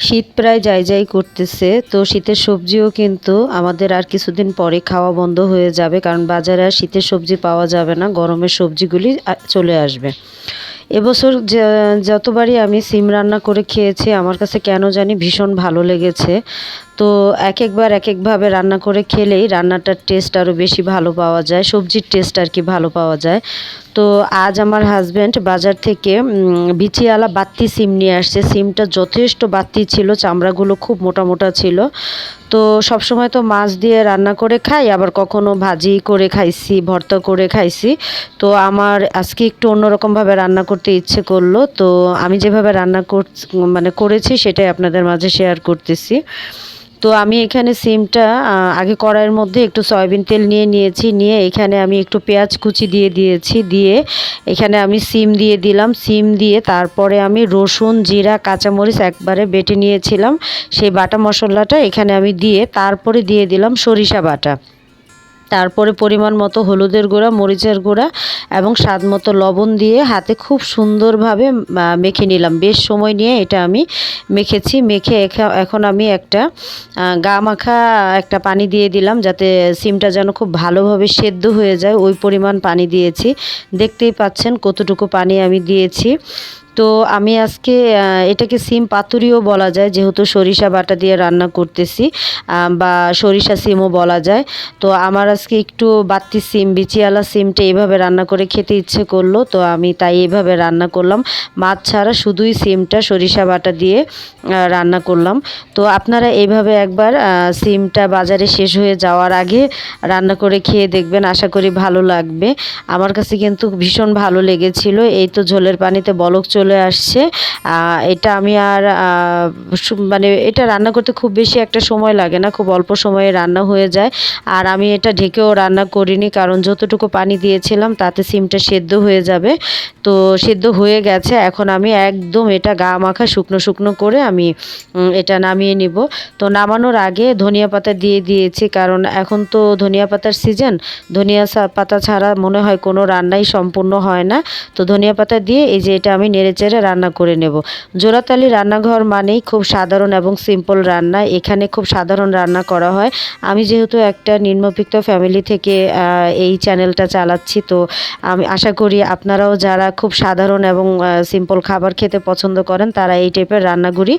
শীত প্রায় যাই যাই করতেছে, তো শীতের সবজিও কিন্তু আমাদের আর কিছুদিন পরে খাওয়া বন্ধ হয়ে যাবে, কারণ বাজারে আর শীতের সবজি পাওয়া যাবে না, গরমের সবজিগুলি চলে আসবে। এবছর যতবারই আমি সিম রান্না করে খেয়েছি আমার কাছে কেন জানি ভীষণ ভালো লেগেছে। তো এক একবার এক একভাবে রান্না করে খেলেই রান্নাটার টেস্ট আরও বেশি ভালো পাওয়া যায়, সবজির টেস্ট আর কি ভালো পাওয়া যায়। তো আজ আমার হাজব্যান্ড বাজার থেকে বিচিওয়ালা বাত্তি সিম নিয়ে আসছে। সিমটা যথেষ্ট বাত্তি ছিল, চামড়াগুলো খুব মোটা মোটা ছিল। তো সবসময় তো মাছ দিয়ে রান্না করে খাই, আবার কখনো ভাজি করে খাইছি, ভর্তা করে খাইছি। তো আমার আজকে একটু অন্যরকমভাবে রান্না করতে ইচ্ছে করলো, তো আমি যেভাবে রান্না করেছি সেটাই আপনাদের মাঝে শেয়ার করতেছি। তো আমি এখানে সিমটা আগে কড়াইয়ের মধ্যে একটু সয়াবিন তেল নিয়েছি, নিয়ে এখানে আমি একটু পেঁয়াজ কুচি দিয়ে দিয়েছি, দিয়ে এখানে আমি সিম দিয়ে দিলাম। সিম দিয়ে তারপরে আমি রসুন, জিরা, কাঁচামরিচ একবারে বেটে নিয়েছিলাম, সেই বাটা মশলাটা এখানে আমি দিয়ে তারপরে দিয়ে দিলাম সরিষা বাটা। তারপরে পরিমাণ মতো হলুদের গুঁড়া, মরিচের গুঁড়া এবং স্বাদ মতো লবণ দিয়ে হাতে খুব সুন্দরভাবে মেখে নিলাম। বেশ সময় নিয়ে এটা আমি মেখেছি। মেখে এখন আমি একটা গা মাখা একটা পানি দিয়ে দিলাম, যাতে সিমটা যেন খুব ভালোভাবে সেদ্ধ হয়ে যায়, ওই পরিমাণ পানি দিয়েছি। দেখতেই পাচ্ছেন কতটুকু পানি আমি দিয়েছি। তো আমি আজকে এটাকে সিম পাতুরিও বলা যায়, যেহেতু সরিষা বাটা দিয়ে রান্না করতেছি, বা সরিষা সিমও বলা যায়। তো আমার আজকে একটু বাত্তি সিম, বিচিওয়ালা সিমটা এইভাবে রান্না করে খেতে ইচ্ছে করলো, তো আমি তাই এইভাবে রান্না করলাম। মাছ ছাড়া শুধুই সিমটা সরিষা বাটা দিয়ে রান্না করলাম। তো আপনারা এইভাবে একবার সিমটা বাজারে শেষ হয়ে যাওয়ার আগে রান্না করে খেয়ে দেখবেন, আশা করি ভালো লাগবে। আমার কাছে কিন্তু ভীষণ ভালো লেগেছিল। এই তো ঝোলের পানিতে বলক চলে আসছে। এটা আমি আর এটা রান্না করতে খুব বেশি একটা সময় লাগে না, খুব অল্প সময়ে রান্না হয়ে যায়। আর আমি এটা ঢেকেও রান্না করিনি, কারণ যতটুকু পানি দিয়েছিলাম তাতে সিমটা সেদ্ধ হয়ে যাবে। তো সেদ্ধ হয়ে গেছে, এখন আমি একদম এটা গা মাখা শুকনো শুকনো করে আমি এটা নামিয়ে নিব। তো নামানোর আগে ধনিয়া পাতা দিয়ে দিয়েছি, কারণ এখন তো ধনিয়া পাতার সিজন, ধনিয়া পাতা ছাড়া মনে হয় কোনো রান্নাই সম্পূর্ণ হয় না। তো ধনিয়া পাতা দিয়ে এই যে এটা আমি নেড়েচেড়ে রান্না করে নেব। জোড়াতালি রান্নাঘর মানেই খুব সাধারণ এবং সিম্পল রান্না, এখানে খুব সাধারণ রান্না করা হয়। আমি যেহেতু একটা নিম্নবিত্ত ফ্যামিলি থেকে এই চ্যানেলটা চালাচ্ছি, তো আমি আশা করি আপনারাও যারা খুব সাধারণ এবং সিম্পল খাবার খেতে পছন্দ করেন তারা এই টাইপের রান্নাগুলি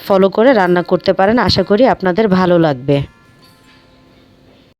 ফলো করে রান্না করতে পারেন। আশা করি আপনাদের ভালো লাগবে।